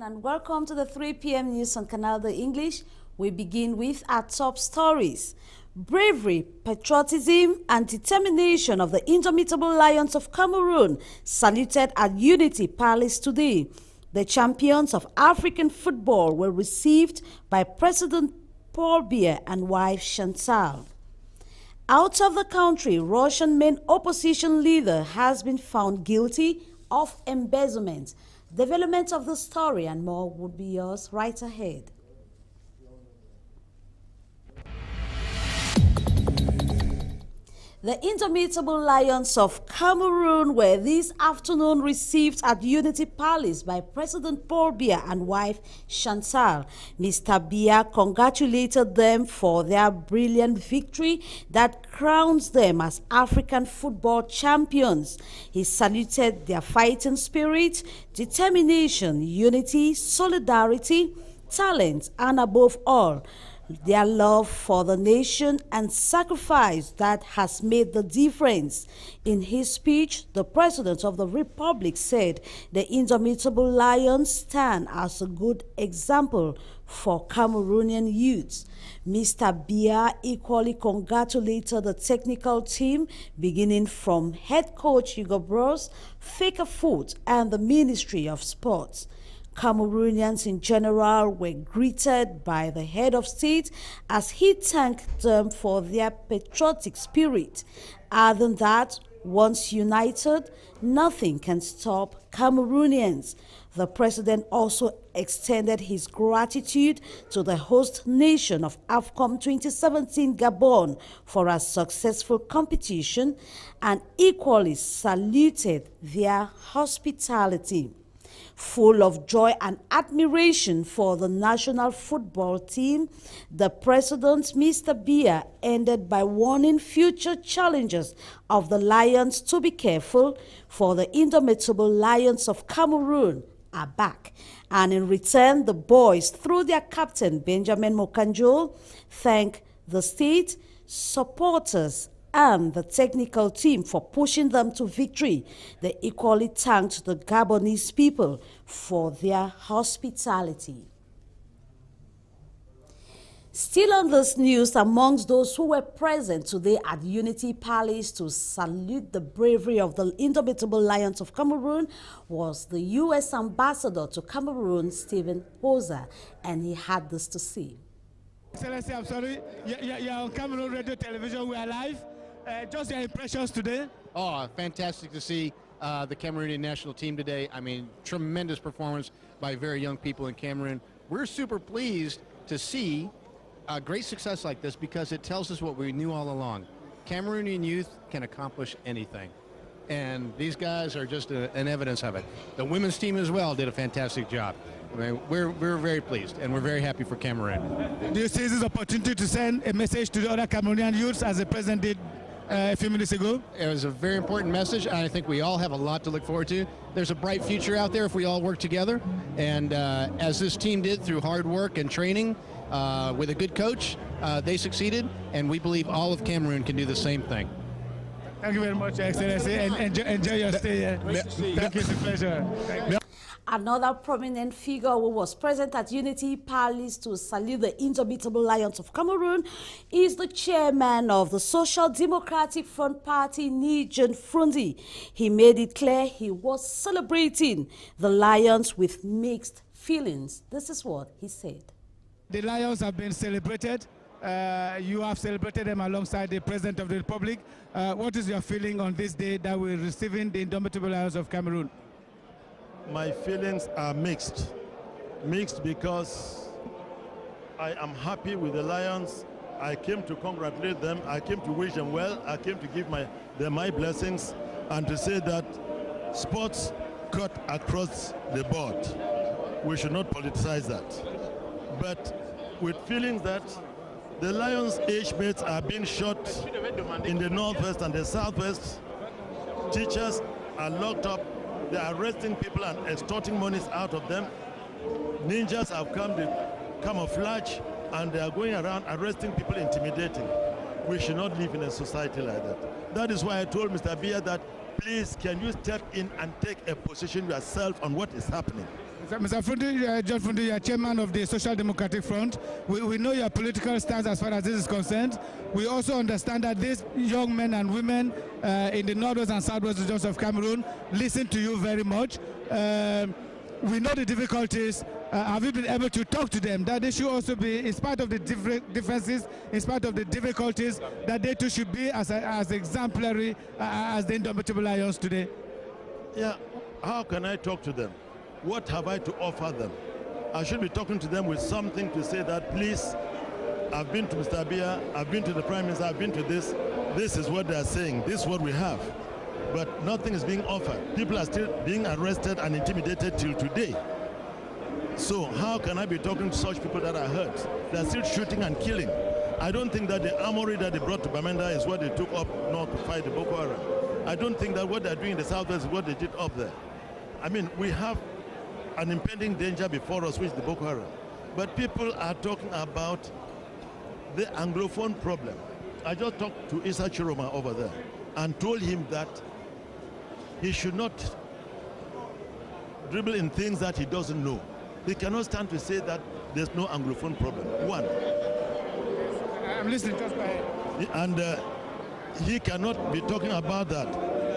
gentlemen, and welcome to the 3 p.m. news on Canal the English. We begin with our top stories. Bravery, patriotism, and determination of the indomitable Lions of Cameroon saluted at Unity Palace today. The champions of African football were received by President Paul Biya and wife Chantal. Out of the country, Russian main opposition leader has been found guilty of embezzlement. Development of the story and more would be yours right ahead. The indomitable Lions of Cameroon were this afternoon received at Unity Palace by President Paul Biya and wife Chantal. Mr. Biya congratulated them for their brilliant victory that crowns them as African football champions. He saluted their fighting spirit, determination, unity, solidarity, talent, and above all, their love for the nation and sacrifice that has made the difference. In his speech, the President of the Republic said the indomitable Lions stand as a good example for Cameroonian youths. Mr. Biya equally congratulated the technical team, beginning from head coach Hugo Bros, Faker Foot, and the Ministry of Sports. Cameroonians in general were greeted by the head of state as he thanked them for their patriotic spirit. Other than that, once united, nothing can stop Cameroonians. The president also extended his gratitude to the host nation of AFCON 2017 Gabon for a successful competition and equally saluted their hospitality. Full of joy and admiration for the national football team, the president, Mr. Biya, ended by warning future challengers of the Lions to be careful, for the indomitable Lions of Cameroon are back. And in return, the boys, through their captain, Benjamin Mokanjo, thank the state, supporters, and the technical team for pushing them to victory. They equally thanked the Gabonese people for their hospitality. Still on this news, amongst those who were present today at Unity Palace to salute the bravery of the indomitable Lions of Cameroon was the U.S. ambassador to Cameroon, Stephen Hoser, and he had this to say. Excellency, I'm sorry, you're on Cameroon Radio Television, we are live. Just your impressions today? Oh, fantastic to see the Cameroonian national team today. I mean, tremendous performance by very young people in Cameroon. We're super pleased to see a great success like this because it tells us what we knew all along. Cameroonian youth can accomplish anything. And these guys are just an evidence of it. The women's team as well did a fantastic job. I mean, we're very pleased, and we're very happy for Cameroon. Do you see this opportunity to send a message to the other Cameroonian youths as the president did a few minutes ago? It was a very important message, and I think we all have a lot to look forward to. There's a bright future out there if we all work together, and as this team did through hard work and training with a good coach, they succeeded, and we believe all of Cameroon can do the same thing. Thank you very much, Excellency, and enjoy your stay here. Thank you, it's a pleasure. Thank you. Another prominent figure who was present at Unity Palace to salute the indomitable Lions of Cameroon is the chairman of the Social Democratic Front Party, Nigel Frundi. He made it clear he was celebrating the Lions with mixed feelings. This is what he said. The Lions have been celebrated. You have celebrated them alongside the President of the Republic. What is your feeling on this day that we're receiving the indomitable Lions of Cameroon? My feelings are mixed. Mixed because I am happy with the Lions. I came to congratulate them. I came to wish them well. I came to give them my blessings and to say that sports cut across the board. We should not politicize that. But with feelings that the Lions' age mates are being shot in the northwest and the southwest. Teachers are locked up. They are arresting people and extorting monies out of them. Ninjas have come to camouflage and they are going around arresting people, intimidating. We should not live in a society like that. That is why I told Mr. Biya that please can you step in and take a position yourself on what is happening. Mr. Fundi, John Fundi, you are chairman of the Social Democratic Front. We know your political stance as far as this is concerned. We also understand that these young men and women in the northwest and southwest regions of Cameroon listen to you very much. We know the difficulties. Have you been able to talk to them that they should also be, in spite of the differences, in spite of the difficulties, that they too should be as exemplary as the indomitable lions today? Yeah, how can I talk to them? What have I to offer them? I should be talking to them with something to say that, please, I've been to Mr. Biya, I've been to the Prime Minister, I've been to this. This is what they are saying, this is what we have. But nothing is being offered. People are still being arrested and intimidated till today. So how can I be talking to such people that are hurt? They're still shooting and killing. I don't think that the armory that they brought to Bamenda is what they took up north to fight the Boko Haram. I don't think that what they're doing in the southwest is what they did up there. I mean, we have an impending danger before us, which is the Boko Haram. But people are talking about the Anglophone problem. I just talked to Issa Chiroma over there and told him that he should not dribble in things that he doesn't know. He cannot stand to say that there's no Anglophone problem. One. I'm listening, just go ahead. And he cannot be talking about that.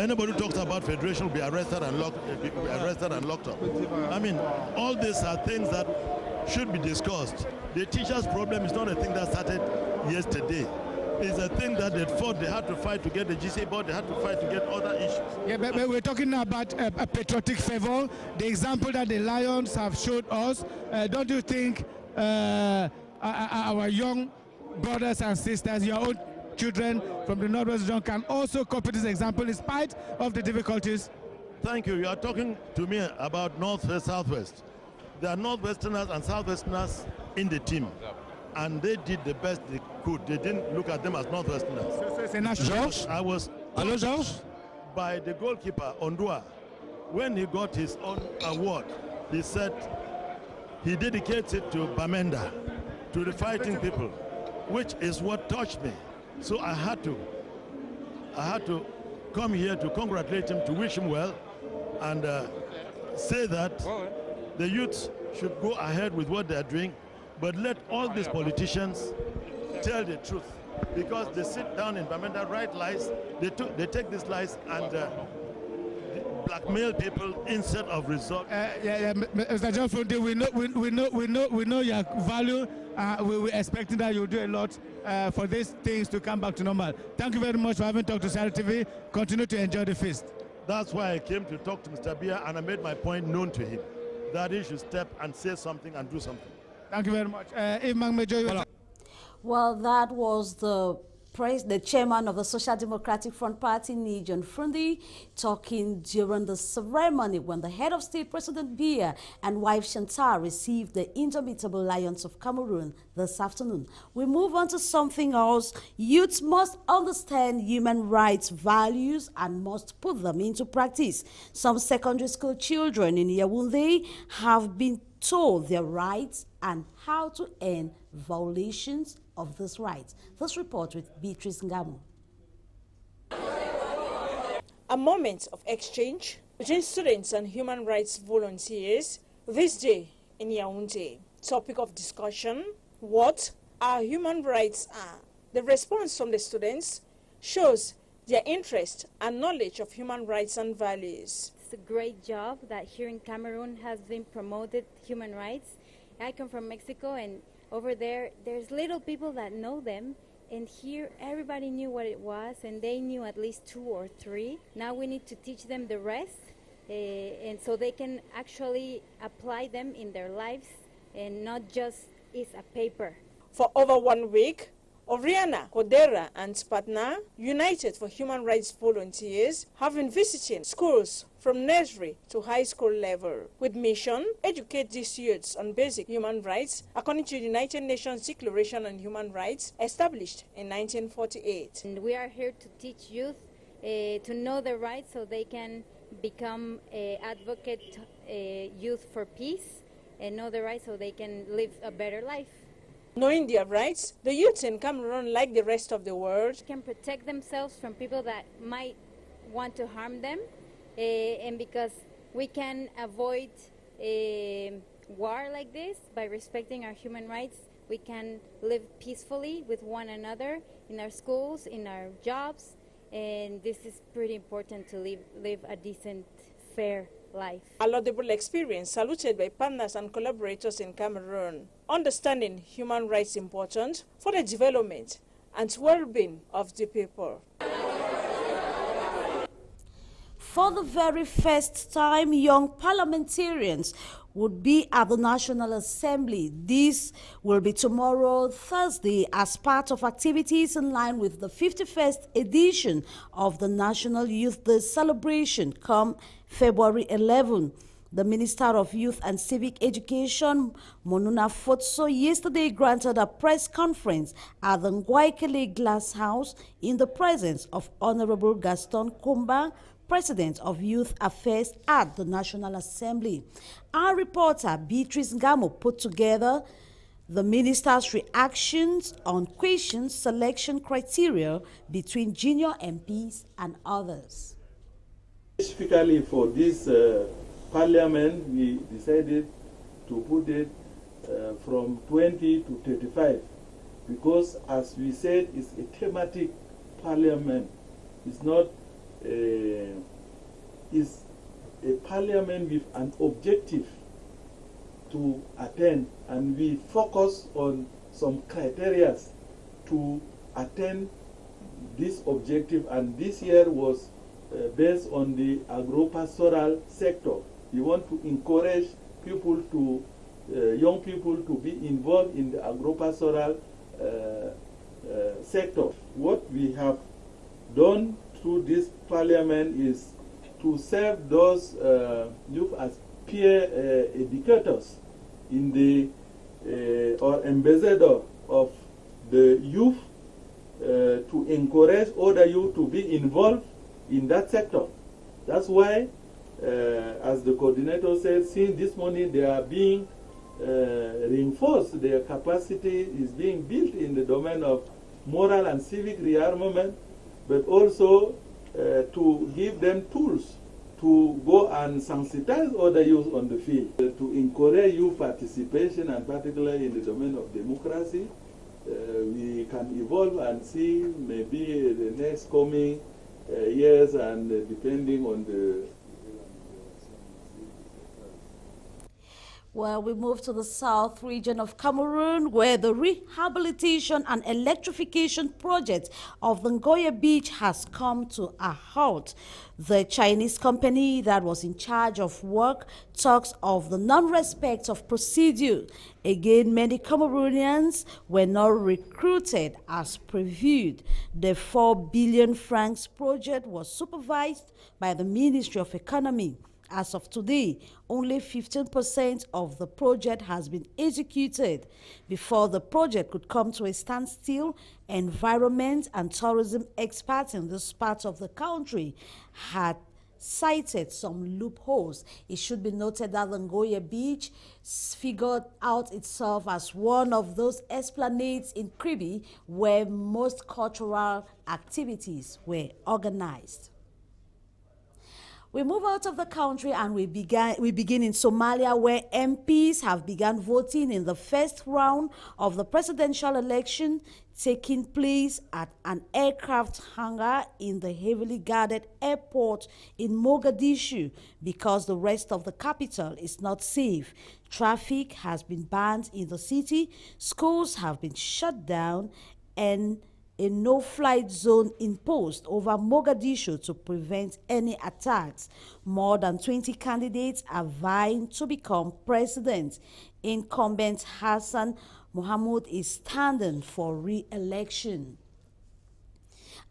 Anybody who talks about federation will be arrested and locked up. I mean, all these are things that should be discussed. The teachers' problem is not a thing that started yesterday. It's a thing that they fought. They had to fight to get the GC board. They had to fight to get other issues. Yeah, but we're talking about a patriotic favor. The example that the Lions have showed us. Don't you think our young brothers and sisters, your own children from the Northwest region, can also copy this example in spite of the difficulties? Thank you. You are talking to me about Northwest, Southwest. There are Northwesterners and Southwesterners in the team. And they did the best they could. They didn't look at them as Northwesterners. Georges? I was Hello, Georges? by the goalkeeper, Ondua. When he got his own award, he said he dedicates it to Bamenda, to the fighting people, which is what touched me. So I had to come here to congratulate him, to wish him well, and say that the youth should go ahead with what they're doing, but let all these politicians tell the truth, because they sit down in Bamenda, write lies. They take these lies and blackmail people instead of resort. Mr. John Fundi, we know your value. We're expecting that you'll do a lot for these things to come back to normal. Thank you very much for having talked to Sarah TV. Continue to enjoy the feast. That's why I came to talk to Mr. Biya, and I made my point known to him, that he should step and say something and do something. Thank you very much. Well, that was the chairman of the Social Democratic Front Party, John Fundi, talking during the ceremony when the head of state, President Biya, and wife Chantal received the Indomitable Lions of Cameroon this afternoon. We move on to something else. Youths must understand human rights values and must put them into practice. Some secondary school children in Yaoundé have been told their rights and how to end violations of this right. This report with Beatrice Ngamu. A moment of exchange between students and human rights volunteers this day in Yaoundé. Topic of discussion: what our human rights are. The response from the students shows their interest and knowledge of human rights and values. It's a great job that here in Cameroon has been promoted human rights. I come from Mexico, and over there, there's little people that know them, and here everybody knew what it was, and they knew at least 2 or 3. Now we need to teach them the rest, and so they can actually apply them in their lives, and not just is a paper. For over 1 week, Oriana, Kodera, and Spatna, United for Human Rights Volunteers, have been visiting schools from nursery to high school level, with mission educate these youths on basic human rights according to the United Nations Declaration on Human Rights established in 1948. And we are here to teach youth to know their rights so they can become advocate youth for peace, and know their rights so they can live a better life. Knowing their rights, the youths in Cameroon, like the rest of the world, can protect themselves from people that might want to harm them, and because we can avoid a war like this, by respecting our human rights, we can live peacefully with one another in our schools, in our jobs, and this is pretty important to live a decent, fair life. A laudable experience saluted by partners and collaborators in Cameroon. Understanding human rights important for the development and well-being of the people. For the very first time, young parliamentarians would be at the National Assembly. This will be tomorrow, Thursday, as part of activities in line with the 51st edition of the National Youth Day celebration come February 11. The Minister of Youth and Civic Education, Monuna Fotso, yesterday granted a press conference at the Ngwaikele Glass House in the presence of Honorable Gaston Kumba, President of Youth Affairs at the National Assembly. Our reporter, Beatrice Ngamo, put together the minister's reactions on questions selection criteria between junior MPs and others. Specifically for this parliament, we decided to put it from 20 to 35 because, as we said, it's a thematic parliament. It's not is a parliament with an objective to attain, and we focus on some criteria to attain this objective, and this year was based on the agro-pastoral sector. We want to encourage people to, young people to be involved in the agro-pastoral sector. What we have done through this parliament is to serve those youth as peer educators in the or ambassador of the youth to encourage other youth to be involved in that sector. That's why, as the coordinator said, since this morning they are being reinforced, their capacity is being built in the domain of moral and civic rearmament, but also to give them tools to go and sensitize other youth on the field, to encourage youth participation, and particularly in the domain of democracy. We can evolve and see maybe the next coming years, and depending on the Well, we move to the south region of Cameroon, where the rehabilitation and electrification project of the Ngoye Beach has come to a halt. The Chinese company that was in charge of work talks of the non-respect of procedure. Again, many Cameroonians were not recruited as previewed. The 4 billion francs project was supervised by the Ministry of Economy. As of today, only 15% of the project has been executed. Before the project could come to a standstill, environment and tourism experts in this part of the country had cited some loopholes. It should be noted that the Ngoye Beach figured out itself as one of those esplanades in Kribi where most cultural activities were organized. We move out of the country and we begin in Somalia, where MPs have begun voting in the first round of the presidential election taking place at an aircraft hangar in the heavily guarded airport in Mogadishu because the rest of the capital is not safe. Traffic has been banned in the city, schools have been shut down, and a no-flight zone imposed over Mogadishu to prevent any attacks. More than 20 candidates are vying to become president. Incumbent Hassan Mohamud is standing for re-election.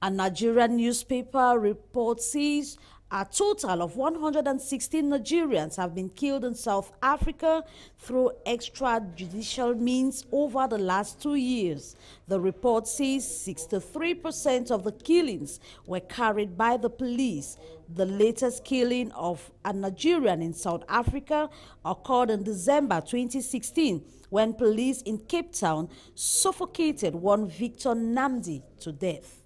A Nigerian newspaper report says a total of 116 Nigerians have been killed in South Africa through extrajudicial means over the last 2 years. The report says 63% of the killings were carried by the police. The latest killing of a Nigerian in South Africa occurred in December 2016 when police in Cape Town suffocated one Victor Namdi to death.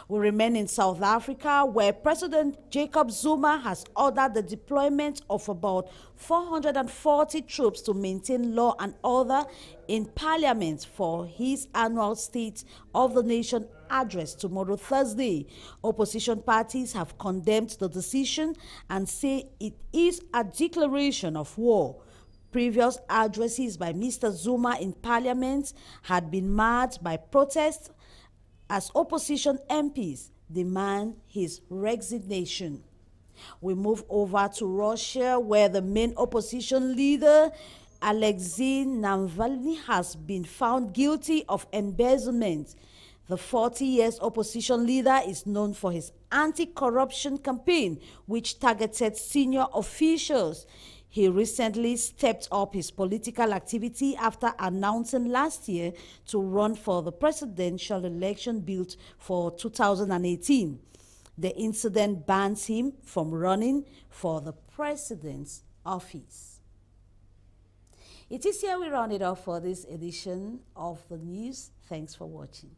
We remain in South Africa, where President Jacob Zuma has ordered the deployment of about 440 troops to maintain law and order in Parliament for his annual State of the Nation address tomorrow, Thursday. Opposition parties have condemned the decision and say it is a declaration of war. Previous addresses by Mr. Zuma in Parliament had been marred by protests as opposition MPs demand his resignation. We move over to Russia, where the main opposition leader, Alexei Navalny, has been found guilty of embezzlement. The 40-year opposition leader is known for his anti-corruption campaign, which targeted senior officials. He recently stepped up his political activity after announcing last year to run for the presidential election built for 2018. The incident bans him from running for the president's office. It is here we round it off for this edition of the news. Thanks for watching.